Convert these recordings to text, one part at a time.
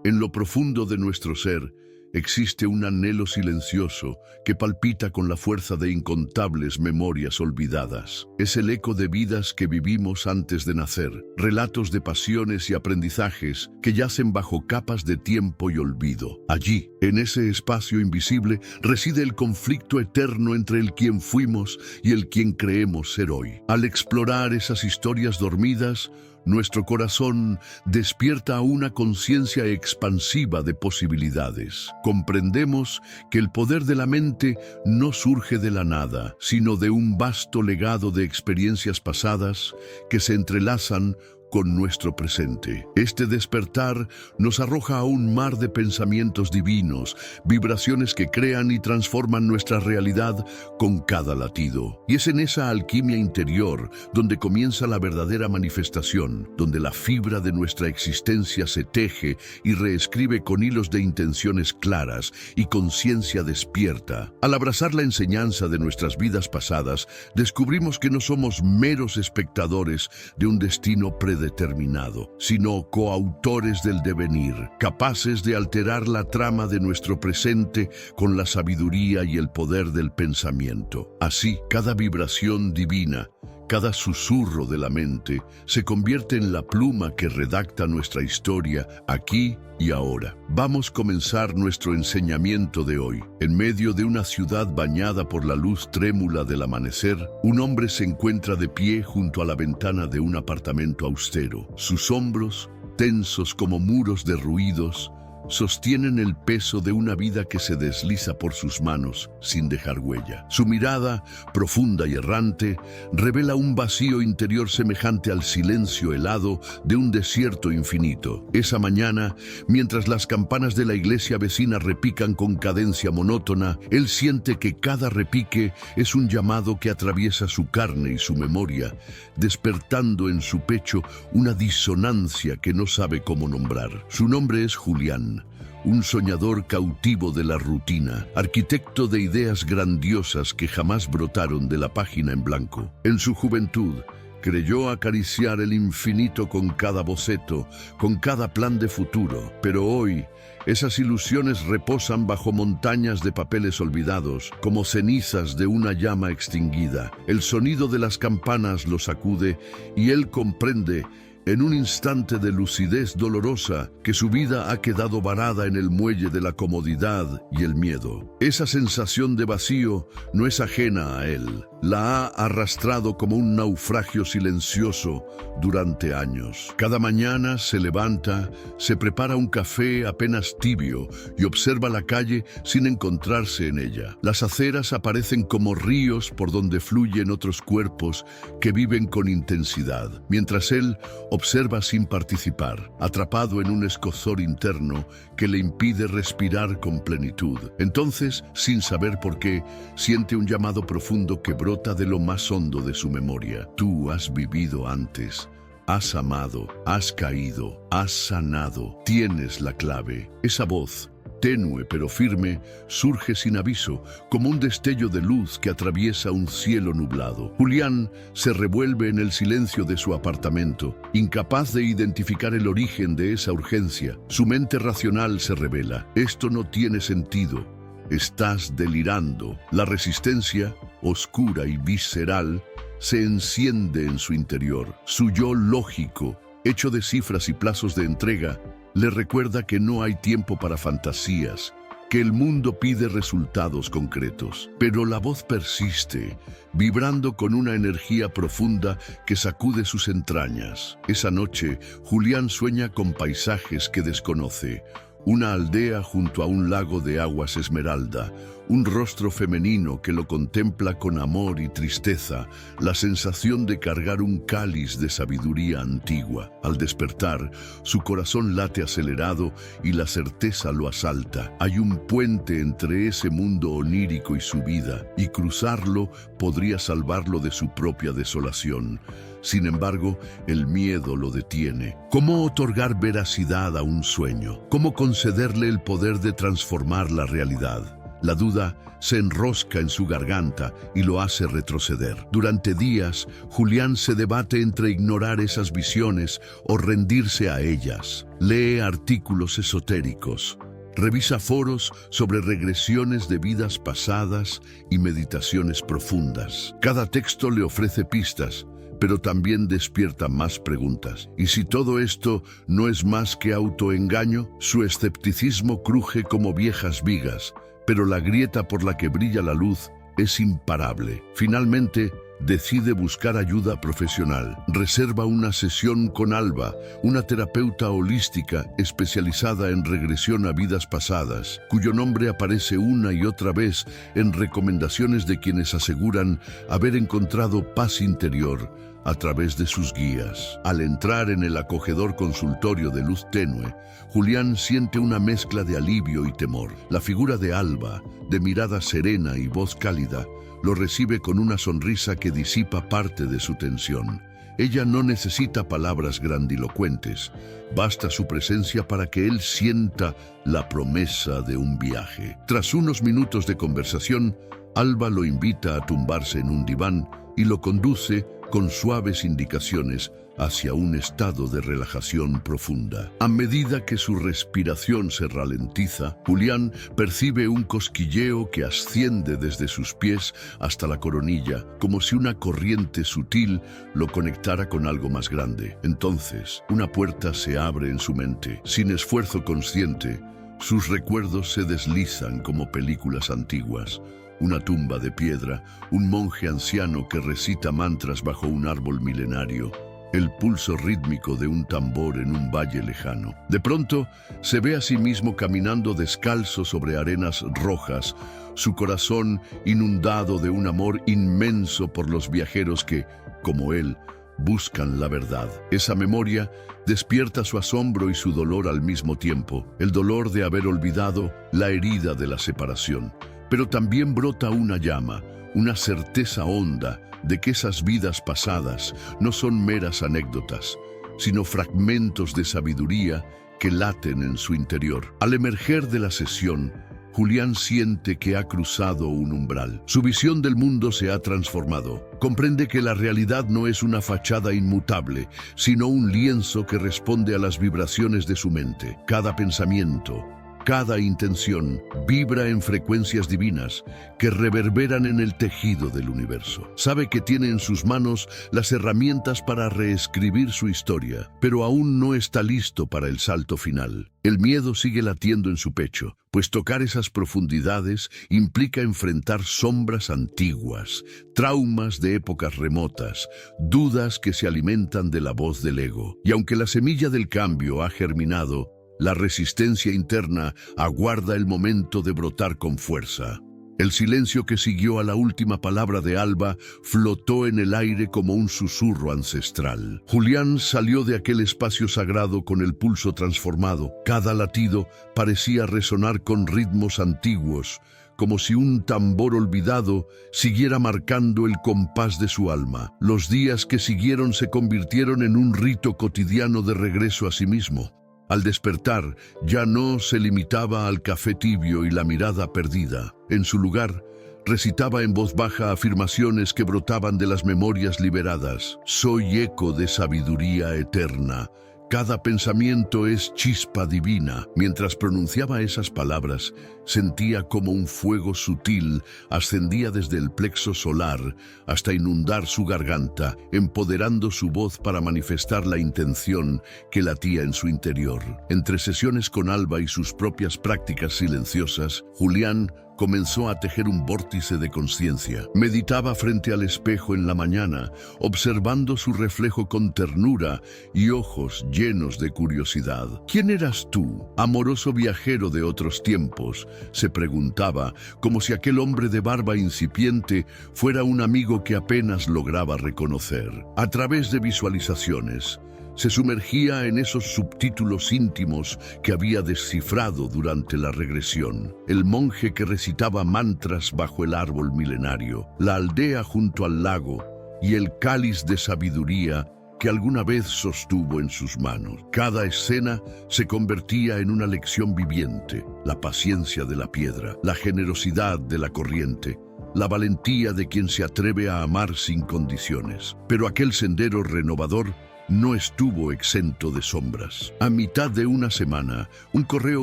En lo profundo de nuestro ser existe un anhelo silencioso que palpita con la fuerza de incontables memorias olvidadas. Es el eco de vidas que vivimos antes de nacer, relatos de pasiones y aprendizajes que yacen bajo capas de tiempo y olvido. Allí, en ese espacio invisible, reside el conflicto eterno entre el quien fuimos y el quien creemos ser hoy. Al explorar esas historias dormidas, nuestro corazón despierta a una conciencia expansiva de posibilidades. Comprendemos que el poder de la mente no surge de la nada, sino de un vasto legado de experiencias pasadas que se entrelazan con nuestro presente. Este despertar nos arroja a un mar de pensamientos divinos, vibraciones que crean y transforman nuestra realidad con cada latido. Y es en esa alquimia interior donde comienza la verdadera manifestación, donde la fibra de nuestra existencia se teje y reescribe con hilos de intenciones claras y conciencia despierta. Al abrazar la enseñanza de nuestras vidas pasadas, descubrimos que no somos meros espectadores de un destino predeterminado, sino coautores del devenir, capaces de alterar la trama de nuestro presente con la sabiduría y el poder del pensamiento. Así, cada vibración divina, cada susurro de la mente, se convierte en la pluma que redacta nuestra historia aquí y ahora. Vamos a comenzar nuestro enseñamiento de hoy. En medio de una ciudad bañada por la luz trémula del amanecer, un hombre se encuentra de pie junto a la ventana de un apartamento austero. Sus hombros, tensos como muros derruidos, sostienen el peso de una vida que se desliza por sus manos sin dejar huella. Su mirada, profunda y errante, revela un vacío interior semejante al silencio helado de un desierto infinito. Esa mañana, mientras las campanas de la iglesia vecina repican con cadencia monótona, él siente que cada repique es un llamado que atraviesa su carne y su memoria, despertando en su pecho una disonancia que no sabe cómo nombrar. Su nombre es Julián, un soñador cautivo de la rutina, arquitecto de ideas grandiosas que jamás brotaron de la página en blanco. En su juventud, creyó acariciar el infinito con cada boceto, con cada plan de futuro. Pero hoy, esas ilusiones reposan bajo montañas de papeles olvidados, como cenizas de una llama extinguida. El sonido de las campanas lo sacude y él comprende, en un instante de lucidez dolorosa, que su vida ha quedado varada en el muelle de la comodidad y el miedo. Esa sensación de vacío no es ajena a él. La ha arrastrado como un naufragio silencioso durante años. Cada mañana se levanta, se prepara un café apenas tibio y observa la calle sin encontrarse en ella. Las aceras aparecen como ríos por donde fluyen otros cuerpos que viven con intensidad, mientras él observa sin participar, atrapado en un escozor interno que le impide respirar con plenitud. Entonces, sin saber por qué, siente un llamado profundo que brota de lo más hondo de su memoria. Tú has vivido antes, has amado, has caído, has sanado, tienes la clave. Esa voz, tenue pero firme, surge sin aviso, como un destello de luz que atraviesa un cielo nublado. Julián se revuelve en el silencio de su apartamento, incapaz de identificar el origen de esa urgencia. Su mente racional se revela: esto no tiene sentido, estás delirando. La resistencia, oscura y visceral, se enciende en su interior. Su yo lógico, hecho de cifras y plazos de entrega, le recuerda que no hay tiempo para fantasías, que el mundo pide resultados concretos. Pero la voz persiste, vibrando con una energía profunda que sacude sus entrañas. Esa noche, Julián sueña con paisajes que desconoce. Una aldea junto a un lago de aguas esmeralda, un rostro femenino que lo contempla con amor y tristeza, la sensación de cargar un cáliz de sabiduría antigua. Al despertar, su corazón late acelerado y la certeza lo asalta. Hay un puente entre ese mundo onírico y su vida, y cruzarlo podría salvarlo de su propia desolación. Sin embargo, el miedo lo detiene. ¿Cómo otorgar veracidad a un sueño? ¿Cómo concederle el poder de transformar la realidad? La duda se enrosca en su garganta y lo hace retroceder. Durante días, Julián se debate entre ignorar esas visiones o rendirse a ellas. Lee artículos esotéricos, revisa foros sobre regresiones de vidas pasadas y meditaciones profundas. Cada texto le ofrece pistas, pero también despierta más preguntas. ¿Y si todo esto no es más que autoengaño? Su escepticismo cruje como viejas vigas, pero la grieta por la que brilla la luz es imparable. Finalmente, decide buscar ayuda profesional. Reserva una sesión con Alba, una terapeuta holística especializada en regresión a vidas pasadas, cuyo nombre aparece una y otra vez en recomendaciones de quienes aseguran haber encontrado paz interior a través de sus guías. Al entrar en el acogedor consultorio de luz tenue, Julián siente una mezcla de alivio y temor. La figura de Alba, de mirada serena y voz cálida, lo recibe con una sonrisa que disipa parte de su tensión. Ella no necesita palabras grandilocuentes, basta su presencia para que él sienta la promesa de un viaje. Tras unos minutos de conversación, Alba lo invita a tumbarse en un diván y lo conduce con suaves indicaciones hacia un estado de relajación profunda. A medida que su respiración se ralentiza, Julián percibe un cosquilleo que asciende desde sus pies hasta la coronilla, como si una corriente sutil lo conectara con algo más grande. Entonces, una puerta se abre en su mente. Sin esfuerzo consciente, sus recuerdos se deslizan como películas antiguas. Una tumba de piedra, un monje anciano que recita mantras bajo un árbol milenario, el pulso rítmico de un tambor en un valle lejano. De pronto, se ve a sí mismo caminando descalzo sobre arenas rojas, su corazón inundado de un amor inmenso por los viajeros que, como él, buscan la verdad. Esa memoria despierta su asombro y su dolor al mismo tiempo, el dolor de haber olvidado la herida de la separación. Pero también brota una llama, una certeza honda de que esas vidas pasadas no son meras anécdotas, sino fragmentos de sabiduría que laten en su interior. Al emerger de la sesión, Julián siente que ha cruzado un umbral. Su visión del mundo se ha transformado. Comprende que la realidad no es una fachada inmutable, sino un lienzo que responde a las vibraciones de su mente. Cada pensamiento, cada intención vibra en frecuencias divinas que reverberan en el tejido del universo. Sabe que tiene en sus manos las herramientas para reescribir su historia, pero aún no está listo para el salto final. El miedo sigue latiendo en su pecho, pues tocar esas profundidades implica enfrentar sombras antiguas, traumas de épocas remotas, dudas que se alimentan de la voz del ego. Y aunque la semilla del cambio ha germinado, la resistencia interna aguarda el momento de brotar con fuerza. El silencio que siguió a la última palabra de Alba flotó en el aire como un susurro ancestral. Julián salió de aquel espacio sagrado con el pulso transformado. Cada latido parecía resonar con ritmos antiguos, como si un tambor olvidado siguiera marcando el compás de su alma. Los días que siguieron se convirtieron en un rito cotidiano de regreso a sí mismo. Al despertar, ya no se limitaba al café tibio y la mirada perdida. En su lugar, recitaba en voz baja afirmaciones que brotaban de las memorias liberadas. Soy eco de sabiduría eterna. Cada pensamiento es chispa divina. Mientras pronunciaba esas palabras, sentía como un fuego sutil ascendía desde el plexo solar hasta inundar su garganta, empoderando su voz para manifestar la intención que latía en su interior. Entre sesiones con Alba y sus propias prácticas silenciosas, Julián comenzó a tejer un vórtice de conciencia. Meditaba frente al espejo en la mañana, observando su reflejo con ternura y ojos llenos de curiosidad. ¿Quién eras tú, amoroso viajero de otros tiempos?, se preguntaba, como si aquel hombre de barba incipiente fuera un amigo que apenas lograba reconocer. A través de visualizaciones, se sumergía en esos subtítulos íntimos que había descifrado durante la regresión. El monje que recitaba mantras bajo el árbol milenario, la aldea junto al lago y el cáliz de sabiduría que alguna vez sostuvo en sus manos. Cada escena se convertía en una lección viviente: la paciencia de la piedra, la generosidad de la corriente, la valentía de quien se atreve a amar sin condiciones. Pero aquel sendero renovador no estuvo exento de sombras. A mitad de una semana, un correo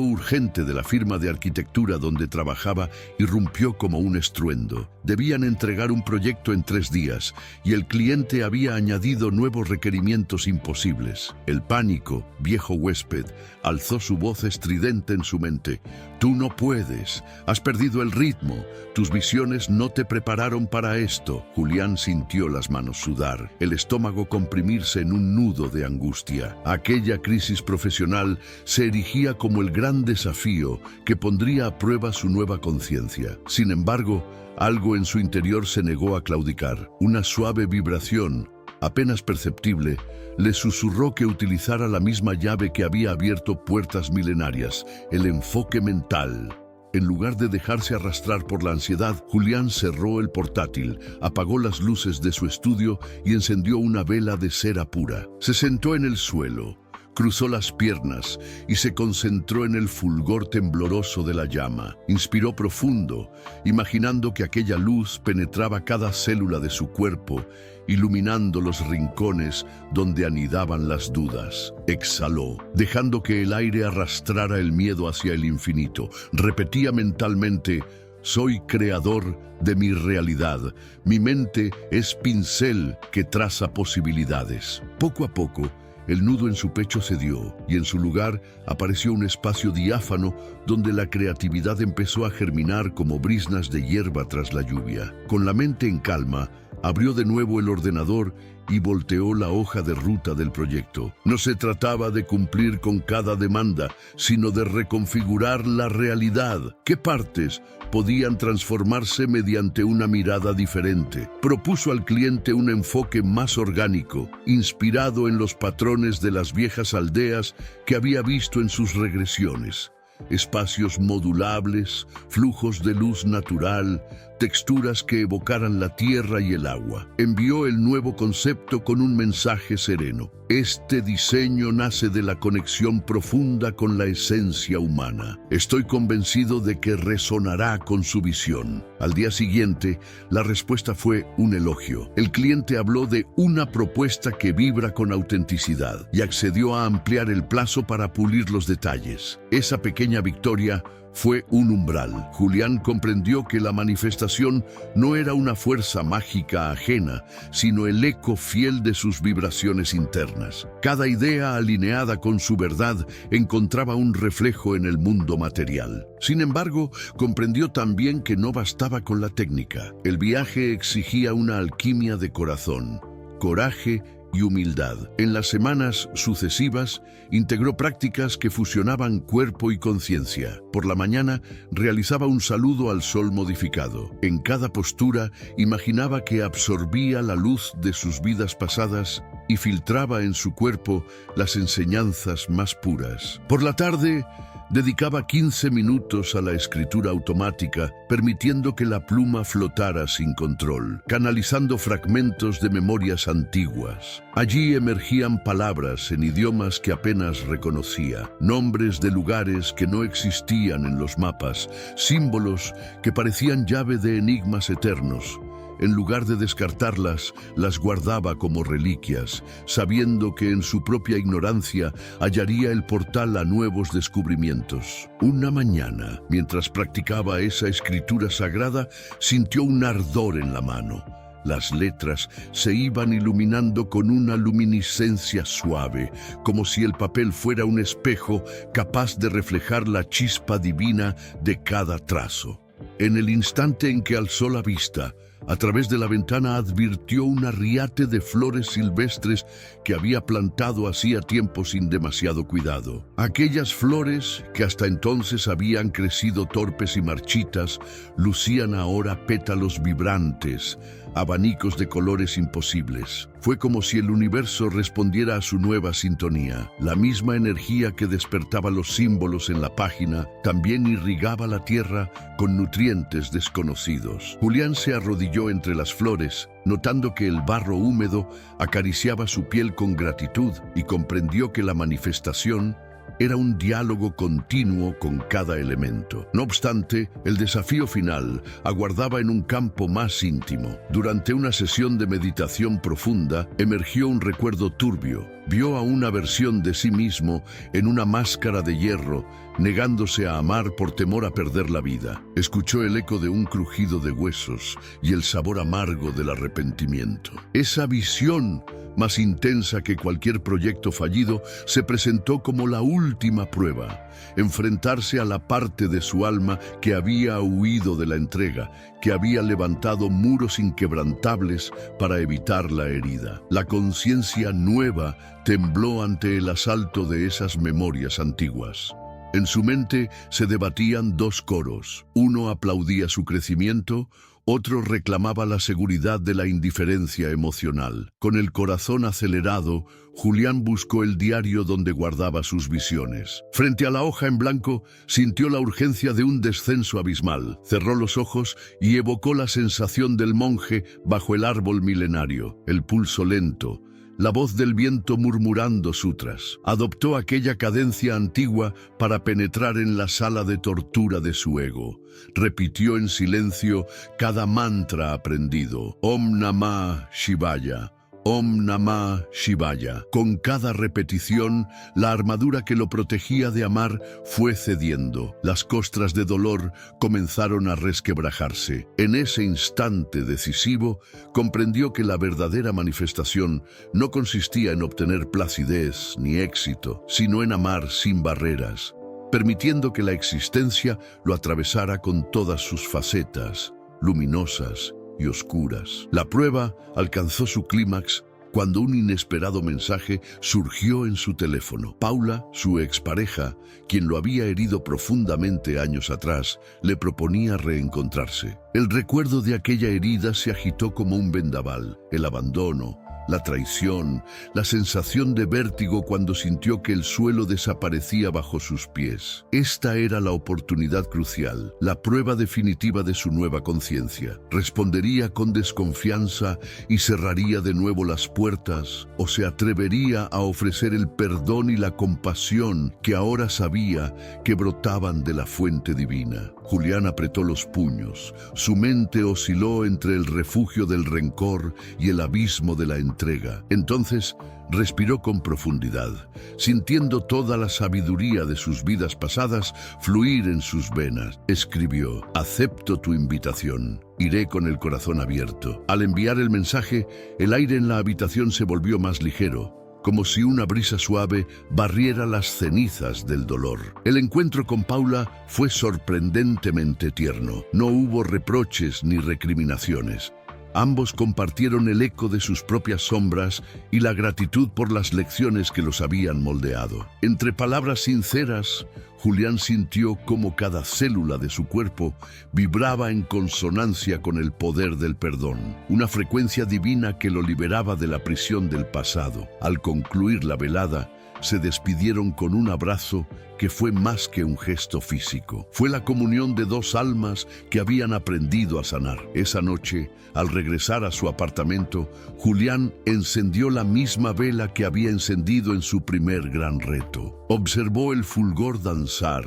urgente de la firma de arquitectura donde trabajaba irrumpió como un estruendo. Debían entregar un proyecto en 3 días y el cliente había añadido nuevos requerimientos imposibles. El pánico, viejo huésped, alzó su voz estridente en su mente. «Tú no puedes, has perdido el ritmo, tus visiones no te prepararon para esto». Julián sintió las manos sudar, el estómago comprimirse en un nudo de angustia. Aquella crisis profesional se erigía como el gran desafío que pondría a prueba su nueva conciencia. Sin embargo, algo en su interior se negó a claudicar. Una suave vibración, apenas perceptible, le susurró que utilizara la misma llave que había abierto puertas milenarias: el enfoque mental. En lugar de dejarse arrastrar por la ansiedad, Julián cerró el portátil, apagó las luces de su estudio y encendió una vela de cera pura. Se sentó en el suelo, cruzó las piernas y se concentró en el fulgor tembloroso de la llama. Inspiró profundo, imaginando que aquella luz penetraba cada célula de su cuerpo, iluminando los rincones donde anidaban las dudas. Exhaló, dejando que el aire arrastrara el miedo hacia el infinito. Repetía mentalmente: «Soy creador de mi realidad. Mi mente es pincel que traza posibilidades». Poco a poco, el nudo en su pecho cedió y en su lugar apareció un espacio diáfano donde la creatividad empezó a germinar como briznas de hierba tras la lluvia. Con la mente en calma, abrió de nuevo el ordenador y volteó la hoja de ruta del proyecto. No se trataba de cumplir con cada demanda, sino de reconfigurar la realidad. ¿Qué partes podían transformarse mediante una mirada diferente? Propuso al cliente un enfoque más orgánico, inspirado en los patrones de las viejas aldeas que había visto en sus regresiones. Espacios modulables, flujos de luz natural, texturas que evocaran la tierra y el agua. Envió el nuevo concepto con un mensaje sereno: «Este diseño nace de la conexión profunda con la esencia humana. Estoy convencido de que resonará con su visión». Al día siguiente, la respuesta fue un elogio. El cliente habló de una propuesta que vibra con autenticidad y accedió a ampliar el plazo para pulir los detalles. Esa pequeña victoria fue un umbral. Julián comprendió que la manifestación no era una fuerza mágica ajena, sino el eco fiel de sus vibraciones internas. Cada idea alineada con su verdad encontraba un reflejo en el mundo material. Sin embargo, comprendió también que no bastaba con la técnica. El viaje exigía una alquimia de corazón, coraje y humildad. En las semanas sucesivas, integró prácticas que fusionaban cuerpo y conciencia. Por la mañana, realizaba un saludo al sol modificado. En cada postura, imaginaba que absorbía la luz de sus vidas pasadas y filtraba en su cuerpo las enseñanzas más puras. Por la tarde, dedicaba 15 minutos a la escritura automática, permitiendo que la pluma flotara sin control, canalizando fragmentos de memorias antiguas. Allí emergían palabras en idiomas que apenas reconocía, nombres de lugares que no existían en los mapas, símbolos que parecían llave de enigmas eternos. En lugar de descartarlas, las guardaba como reliquias, sabiendo que en su propia ignorancia hallaría el portal a nuevos descubrimientos. Una mañana, mientras practicaba esa escritura sagrada, sintió un ardor en la mano. Las letras se iban iluminando con una luminiscencia suave, como si el papel fuera un espejo capaz de reflejar la chispa divina de cada trazo. En el instante en que alzó la vista, a través de la ventana advirtió un arriate de flores silvestres que había plantado hacía tiempo sin demasiado cuidado. Aquellas flores, que hasta entonces habían crecido torpes y marchitas, lucían ahora pétalos vibrantes, abanicos de colores imposibles. Fue como si el universo respondiera a su nueva sintonía. La misma energía que despertaba los símbolos en la página también irrigaba la tierra con nutrientes desconocidos. Julián se arrodilló entre las flores, notando que el barro húmedo acariciaba su piel con gratitud, y comprendió que la manifestación era un diálogo continuo con cada elemento. No obstante, el desafío final aguardaba en un campo más íntimo. Durante una sesión de meditación profunda, emergió un recuerdo turbio. Vio a una versión de sí mismo en una máscara de hierro, negándose a amar por temor a perder la vida. Escuchó el eco de un crujido de huesos y el sabor amargo del arrepentimiento. Esa visión, más intensa que cualquier proyecto fallido, se presentó como la última prueba. Enfrentarse a la parte de su alma que había huido de la entrega, que había levantado muros inquebrantables para evitar la herida. La conciencia nueva tembló ante el asalto de esas memorias antiguas. En su mente se debatían dos coros. Uno aplaudía su crecimiento, otro reclamaba la seguridad de la indiferencia emocional. Con el corazón acelerado, Julián buscó el diario donde guardaba sus visiones. Frente a la hoja en blanco, sintió la urgencia de un descenso abismal. Cerró los ojos y evocó la sensación del monje bajo el árbol milenario. El pulso lento, la voz del viento murmurando sutras. Adoptó aquella cadencia antigua para penetrar en la sala de tortura de su ego. Repitió en silencio cada mantra aprendido. Om Namah Shivaya. Om Namah Shivaya. Con cada repetición, la armadura que lo protegía de amar fue cediendo. Las costras de dolor comenzaron a resquebrajarse. En ese instante decisivo, comprendió que la verdadera manifestación no consistía en obtener placidez ni éxito, sino en amar sin barreras, permitiendo que la existencia lo atravesara con todas sus facetas, luminosas y oscuras. La prueba alcanzó su clímax cuando un inesperado mensaje surgió en su teléfono. Paula, su expareja, quien lo había herido profundamente años atrás, le proponía reencontrarse. El recuerdo de aquella herida se agitó como un vendaval. El abandono, la traición, la sensación de vértigo cuando sintió que el suelo desaparecía bajo sus pies. Esta era la oportunidad crucial, la prueba definitiva de su nueva conciencia. ¿Respondería con desconfianza y cerraría de nuevo las puertas? ¿O se atrevería a ofrecer el perdón y la compasión que ahora sabía que brotaban de la fuente divina? Julián apretó los puños. Su mente osciló entre el refugio del rencor y el abismo de la entrega. Entonces respiró con profundidad, sintiendo toda la sabiduría de sus vidas pasadas fluir en sus venas. Escribió: acepto tu invitación. Iré con el corazón abierto. Al enviar el mensaje, el aire en la habitación se volvió más ligero, como si una brisa suave barriera las cenizas del dolor. El encuentro con Paula fue sorprendentemente tierno. No hubo reproches ni recriminaciones. Ambos compartieron el eco de sus propias sombras y la gratitud por las lecciones que los habían moldeado. Entre palabras sinceras, Julián sintió cómo cada célula de su cuerpo vibraba en consonancia con el poder del perdón, una frecuencia divina que lo liberaba de la prisión del pasado. Al concluir la velada, se despidieron con un abrazo que fue más que un gesto físico. Fue la comunión de dos almas que habían aprendido a sanar. Esa noche, al regresar a su apartamento, Julián encendió la misma vela que había encendido en su primer gran reto. Observó el fulgor danzar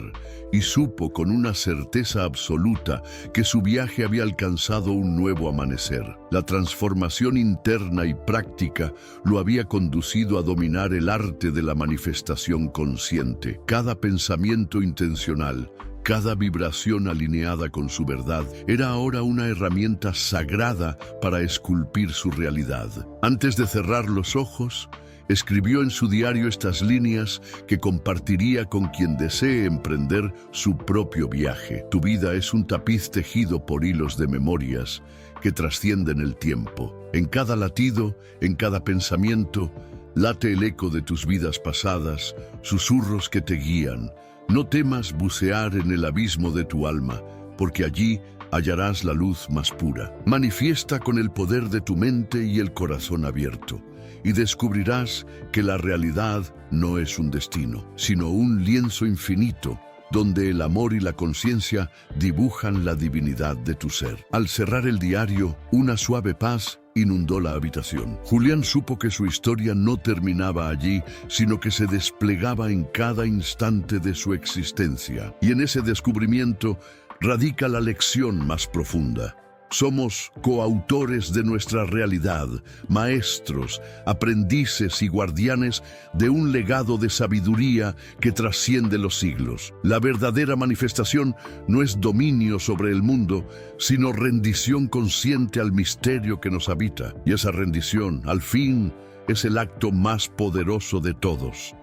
y supo con una certeza absoluta que su viaje había alcanzado un nuevo amanecer. La transformación interna y práctica lo había conducido a dominar el arte de la manifestación consciente. Cada pensamiento intencional, cada vibración alineada con su verdad, era ahora una herramienta sagrada para esculpir su realidad. Antes de cerrar los ojos, escribió en su diario estas líneas que compartiría con quien desee emprender su propio viaje. Tu vida es un tapiz tejido por hilos de memorias que trascienden el tiempo. En cada latido, en cada pensamiento, late el eco de tus vidas pasadas, susurros que te guían. No temas bucear en el abismo de tu alma, porque allí hallarás la luz más pura. Manifiesta con el poder de tu mente y el corazón abierto, y descubrirás que la realidad no es un destino, sino un lienzo infinito, donde el amor y la conciencia dibujan la divinidad de tu ser. Al cerrar el diario, una suave paz inundó la habitación. Julián supo que su historia no terminaba allí, sino que se desplegaba en cada instante de su existencia. Y en ese descubrimiento radica la lección más profunda. Somos coautores de nuestra realidad, maestros, aprendices y guardianes de un legado de sabiduría que trasciende los siglos. La verdadera manifestación no es dominio sobre el mundo, sino rendición consciente al misterio que nos habita. Y esa rendición, al fin, es el acto más poderoso de todos.